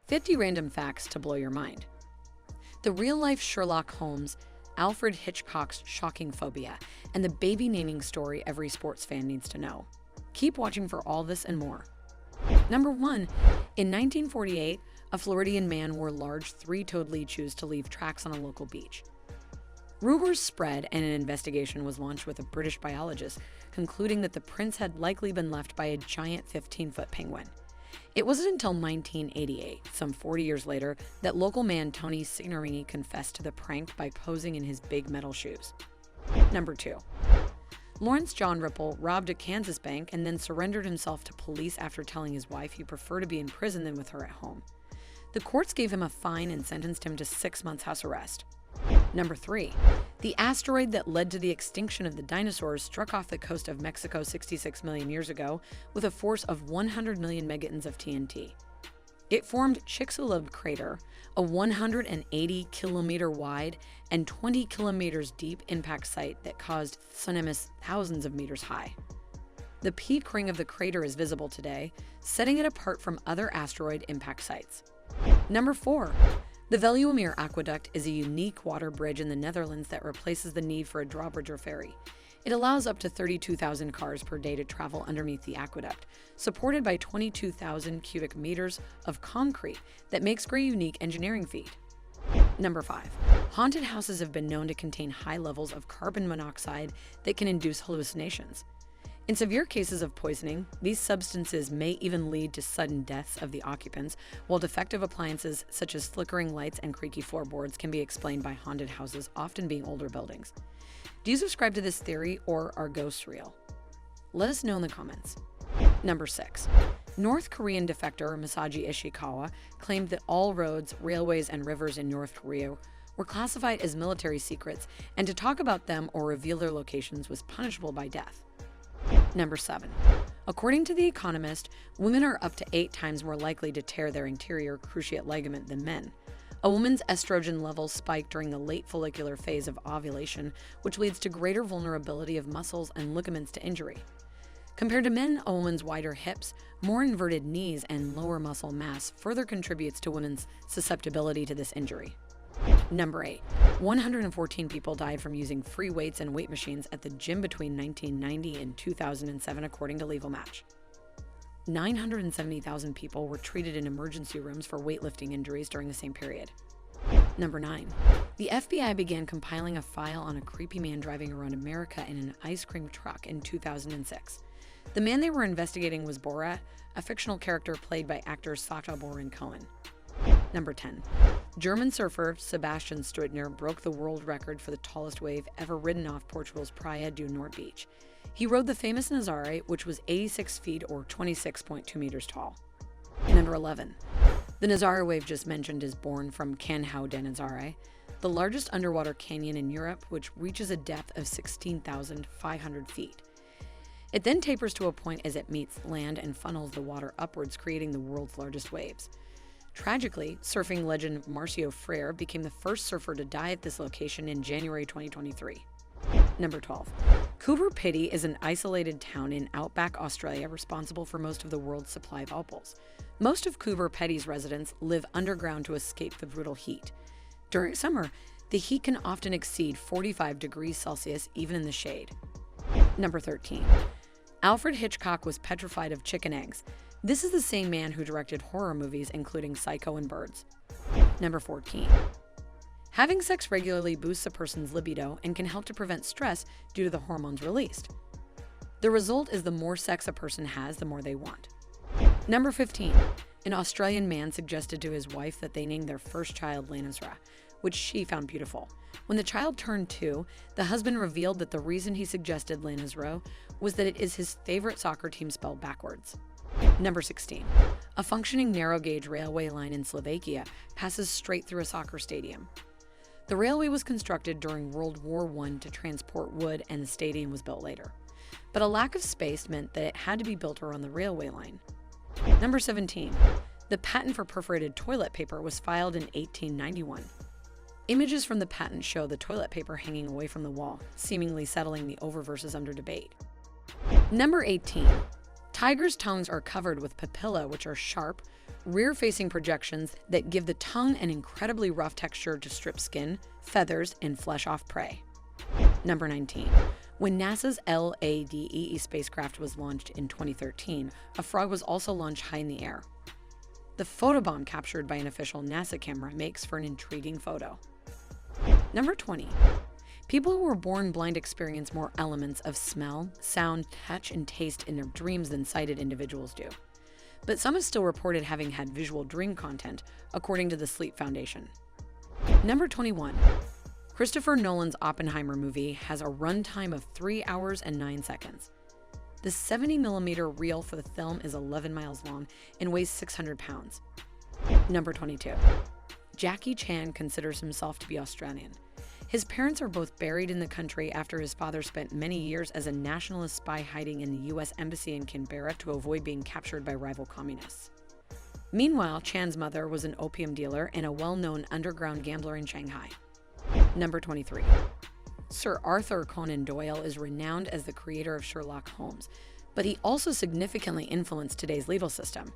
50 random facts to blow your mind. The real-life Sherlock Holmes, Alfred Hitchcock's shocking phobia, and the baby naming story every sports fan needs to know. Keep watching for all this and more. Number 1. In 1948, a Floridian man wore large three-toed lead shoes to leave tracks on a local beach. Rumors spread and an investigation was launched with a British biologist concluding that the prints had likely been left by a giant 15-foot penguin. It wasn't until 1988, some 40 years later, that local man Tony Signorini confessed to the prank by posing in his big metal shoes. Number 2. Lawrence John Ripple robbed a Kansas bank and then surrendered himself to police after telling his wife he'd prefer to be in prison than with her at home. The courts gave him a fine and sentenced him to 6 months house arrest. Number 3. The asteroid that led to the extinction of the dinosaurs struck off the coast of Mexico 66 million years ago with a force of 100 million megatons of TNT. It formed Chicxulub crater, a 180-kilometer wide and 20 kilometers deep impact site that caused tsunamis thousands of meters high. The peak ring of the crater is visible today, setting it apart from other asteroid impact sites. Number 4. The Veluwemeer Aqueduct is a unique water bridge in the Netherlands that replaces the need for a drawbridge or ferry. It allows up to 32,000 cars per day to travel underneath the aqueduct, supported by 22,000 cubic meters of concrete that makes for a unique engineering feat. Number 5. Haunted houses have been known to contain high levels of carbon monoxide that can induce hallucinations. In severe cases of poisoning, these substances may even lead to sudden deaths of the occupants, while defective appliances such as flickering lights and creaky floorboards can be explained by haunted houses often being older buildings. Do you subscribe to this theory, or are ghosts real? Let us know in the comments. Number 6. North Korean defector Masaji Ishikawa claimed that all roads, railways, and rivers in North Korea were classified as military secrets, and to talk about them or reveal their locations was punishable by death. Number 7. According to The Economist, women are up to 8 times more likely to tear their interior cruciate ligament than men. A woman's estrogen levels spike during the late follicular phase of ovulation, which leads to greater vulnerability of muscles and ligaments to injury. Compared to men, a woman's wider hips, more inverted knees, and lower muscle mass further contributes to women's susceptibility to this injury. Number 8. 114 people died from using free weights and weight machines at the gym between 1990 and 2007, according to Legal Match. 970,000 people were treated in emergency rooms for weightlifting injuries during the same period. Number 9. The FBI began compiling a file on a creepy man driving around America in an ice cream truck in 2006. The man they were investigating was Borat, a fictional character played by actors Sacha Baron Cohen. Number 10. German surfer Sebastian Strudner broke the world record for the tallest wave ever ridden off Portugal's Praia do Norte beach. He rode the famous Nazare, which was 86 feet or 26.2 meters tall. Number 11. The Nazare wave just mentioned is born from Canhão de Nazare, the largest underwater canyon in Europe, which reaches a depth of 16,500 feet. It then tapers to a point as it meets land and funnels the water upwards, creating the world's largest waves. Tragically, surfing legend Marcio Freire became the first surfer to die at this location in January 2023. Number 12. Curio-City is an isolated town in outback Australia responsible for most of the world's supply of opals. Most of Curio-City's residents live underground to escape the brutal heat. During summer, the heat can often exceed 45 degrees Celsius even in the shade. Number 13. Alfred Hitchcock was petrified of chicken eggs. This is the same man who directed horror movies including Psycho and Birds. Number 14. Having sex regularly boosts a person's libido and can help to prevent stress due to the hormones released. The result is the more sex a person has, the more they want. Number 15. An Australian man suggested to his wife that they name their first child Lanazra, which she found beautiful. When the child turned 2, the husband revealed that the reason he suggested Lanazra was that it is his favorite soccer team spelled backwards. Number 16. A functioning narrow-gauge railway line in Slovakia passes straight through a soccer stadium. The railway was constructed during World War I to transport wood, and the stadium was built later. But a lack of space meant that it had to be built around the railway line. Number 17. The patent for perforated toilet paper was filed in 1891. Images from the patent show the toilet paper hanging away from the wall, seemingly settling the over versus under debate. Number 18. Tigers' tongues are covered with papillae, which are sharp, rear-facing projections that give the tongue an incredibly rough texture to strip skin, feathers, and flesh off prey. Number 19. When NASA's LADEE spacecraft was launched in 2013, a frog was also launched high in the air. The photobomb captured by an official NASA camera makes for an intriguing photo. Number 20. People who were born blind experience more elements of smell, sound, touch, and taste in their dreams than sighted individuals do. But some have still reported having had visual dream content, according to the Sleep Foundation. Number 21. Christopher Nolan's Oppenheimer movie has a runtime of 3 hours and 9 seconds. The 70mm reel for the film is 11 miles long and weighs 600 pounds. Number 22. Jackie Chan considers himself to be Australian. His parents are both buried in the country after his father spent many years as a nationalist spy hiding in the U.S. Embassy in Canberra to avoid being captured by rival communists. Meanwhile, Chan's mother was an opium dealer and a well-known underground gambler in Shanghai. Number 23. Sir Arthur Conan Doyle is renowned as the creator of Sherlock Holmes, but he also significantly influenced today's legal system.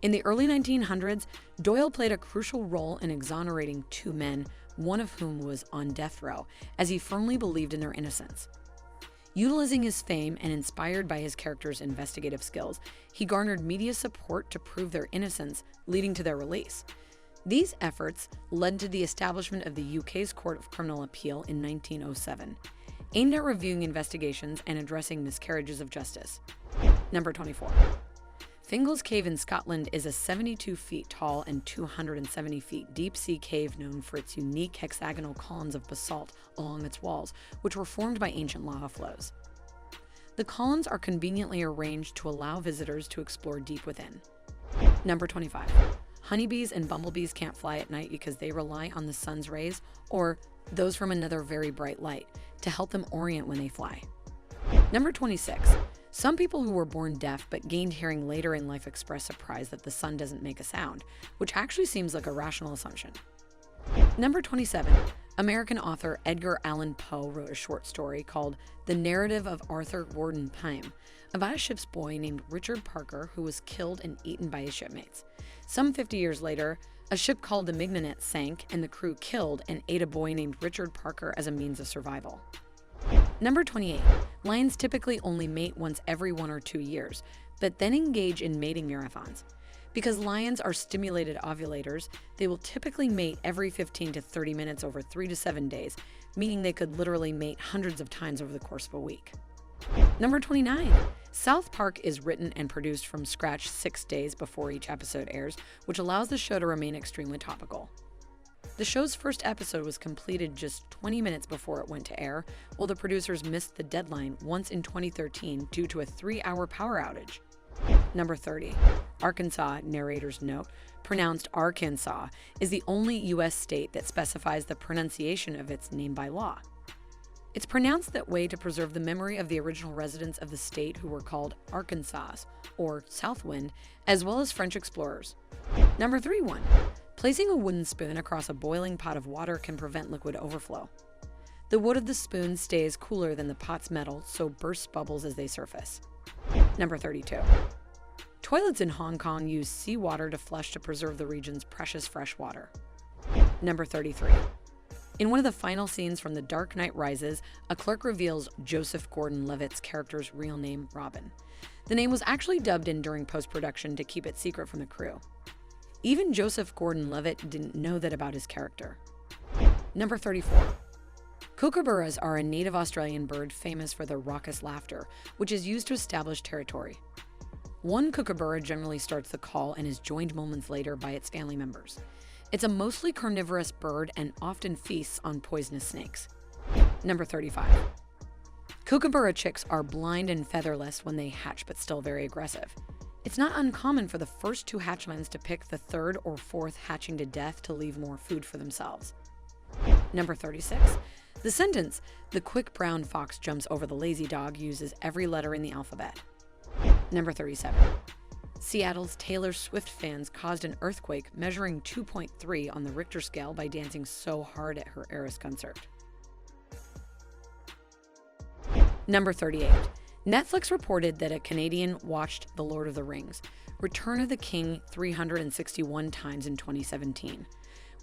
In the early 1900s, Doyle played a crucial role in exonerating 2 men, one of whom was on death row, as he firmly believed in their innocence. Utilizing his fame and inspired by his character's investigative skills, he garnered media support to prove their innocence, leading to their release. These efforts led to the establishment of the UK's Court of Criminal Appeal in 1907, aimed at reviewing investigations and addressing miscarriages of justice. Number 24. Fingal's Cave in Scotland is a 72 feet tall and 270 feet deep sea cave known for its unique hexagonal columns of basalt along its walls, which were formed by ancient lava flows. The columns are conveniently arranged to allow visitors to explore deep within. Number 25. Honeybees and bumblebees can't fly at night because they rely on the sun's rays, or those from another very bright light, to help them orient when they fly. Number 26. Some people who were born deaf but gained hearing later in life express surprise that the sun doesn't make a sound, which actually seems like a rational assumption. Number 27. American author Edgar Allan Poe wrote a short story called The Narrative of Arthur Gordon Pym about a ship's boy named Richard Parker who was killed and eaten by his shipmates. Some 50 years later, a ship called the Mignonet sank and the crew killed and ate a boy named Richard Parker as a means of survival. Number 28. Lions typically only mate once every 1 or 2 years, but then engage in mating marathons. Because lions are stimulated ovulators, they will typically mate every 15 to 30 minutes over 3 to 7 days, meaning they could literally mate hundreds of times over the course of a week. Number 29. South Park is written and produced from scratch 6 days before each episode airs, which allows the show to remain extremely topical. The show's first episode was completed just 20 minutes before it went to air, while the producers missed the deadline once in 2013 due to a 3-hour power outage. Number 30. Arkansas, narrator's note, pronounced Arkansas, is the only U.S. state that specifies the pronunciation of its name by law. It's pronounced that way to preserve the memory of the original residents of the state who were called Arkansas, or Southwind, as well as French explorers. Number 31. Placing a wooden spoon across a boiling pot of water can prevent liquid overflow. The wood of the spoon stays cooler than the pot's metal, so bursts bubbles as they surface. Number 32. Toilets in Hong Kong use seawater to flush to preserve the region's precious fresh water. Number 33. In one of the final scenes from The Dark Knight Rises, a clerk reveals Joseph Gordon-Levitt's character's real name, Robin. The name was actually dubbed in during post-production to keep it secret from the crew. Even Joseph Gordon-Levitt didn't know that about his character. Number 34. Kookaburras are a native Australian bird famous for their raucous laughter, which is used to establish territory. One kookaburra generally starts the call and is joined moments later by its family members. It's a mostly carnivorous bird and often feasts on poisonous snakes. Number 35. Kookaburra chicks are blind and featherless when they hatch, but still very aggressive. It's not uncommon for the first 2 hatchlings to pick the 3rd or 4th hatching to death to leave more food for themselves. Number 36. The sentence, "The quick brown fox jumps over the lazy dog," uses every letter in the alphabet. Number 37. Seattle's Taylor Swift fans caused an earthquake measuring 2.3 on the Richter scale by dancing so hard at her Eras concert. Number 38. Netflix reported that a Canadian watched The Lord of the Rings, Return of the King 361 times in 2017.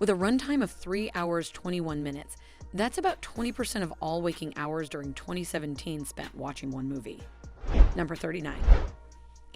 With a runtime of 3 hours 21 minutes, that's about 20% of all waking hours during 2017 spent watching one movie. Number 39.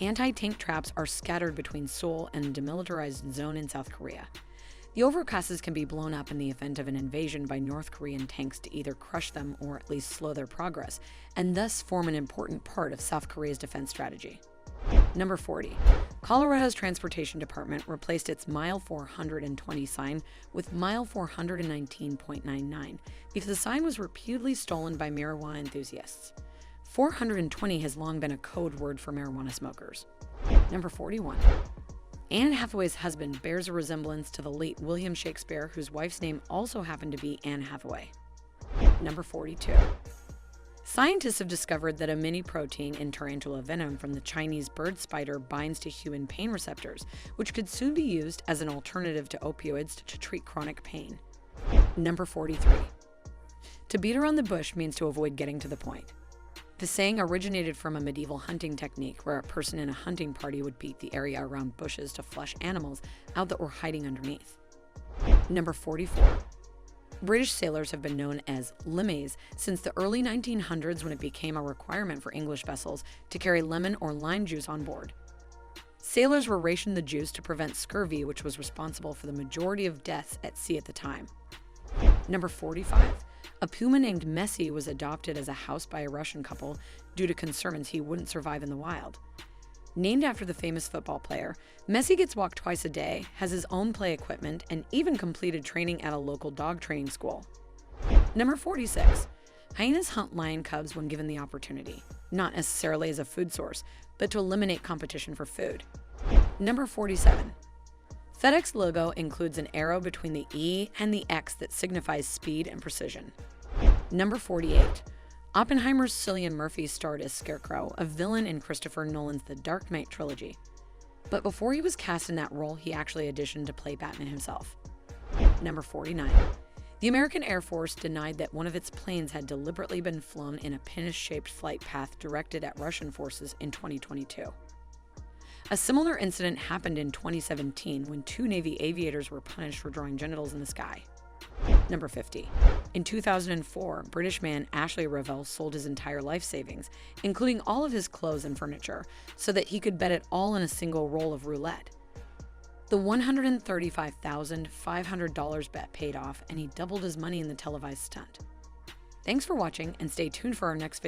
Anti-tank traps are scattered between Seoul and a demilitarized zone in South Korea. The overpasses can be blown up in the event of an invasion by North Korean tanks to either crush them or at least slow their progress, and thus form an important part of South Korea's defense strategy. Number 40. Colorado's Transportation Department replaced its Mile 420 sign with Mile 419.99 because the sign was reputedly stolen by marijuana enthusiasts. 420 has long been a code word for marijuana smokers. Number 41. Anne Hathaway's husband bears a resemblance to the late William Shakespeare, whose wife's name also happened to be Anne Hathaway. Number 42. Scientists have discovered that a mini protein in tarantula venom from the Chinese bird spider binds to human pain receptors, which could soon be used as an alternative to opioids to treat chronic pain. Number 43. To beat around the bush means to avoid getting to the point. The saying originated from a medieval hunting technique where a person in a hunting party would beat the area around bushes to flush animals out that were hiding underneath. Number 44. British sailors have been known as limes since the early 1900s, when it became a requirement for English vessels to carry lemon or lime juice on board. Sailors were rationed the juice to prevent scurvy, which was responsible for the majority of deaths at sea at the time. Number 45. A puma named Messi was adopted as a house by a Russian couple due to concerns he wouldn't survive in the wild. Named after the famous football player, Messi gets walked twice a day, has his own play equipment, and even completed training at a local dog training school. Number 46. Hyenas hunt lion cubs when given the opportunity, not necessarily as a food source, but to eliminate competition for food. Number 47. FedEx logo includes an arrow between the E and the X that signifies speed and precision. Number 48. Oppenheimer's Cillian Murphy starred as Scarecrow, a villain in Christopher Nolan's The Dark Knight trilogy. But before he was cast in that role, he actually auditioned to play Batman himself. Number 49. The American Air Force denied that one of its planes had deliberately been flown in a penis-shaped flight path directed at Russian forces in 2022. A similar incident happened in 2017 when 2 Navy aviators were punished for drawing genitals in the sky. Number 50. In 2004, British man Ashley Revell sold his entire life savings, including all of his clothes and furniture, so that he could bet it all on a single roll of roulette. The $135,500 bet paid off, and he doubled his money in the televised stunt. Thanks for watching, and stay tuned for our next video.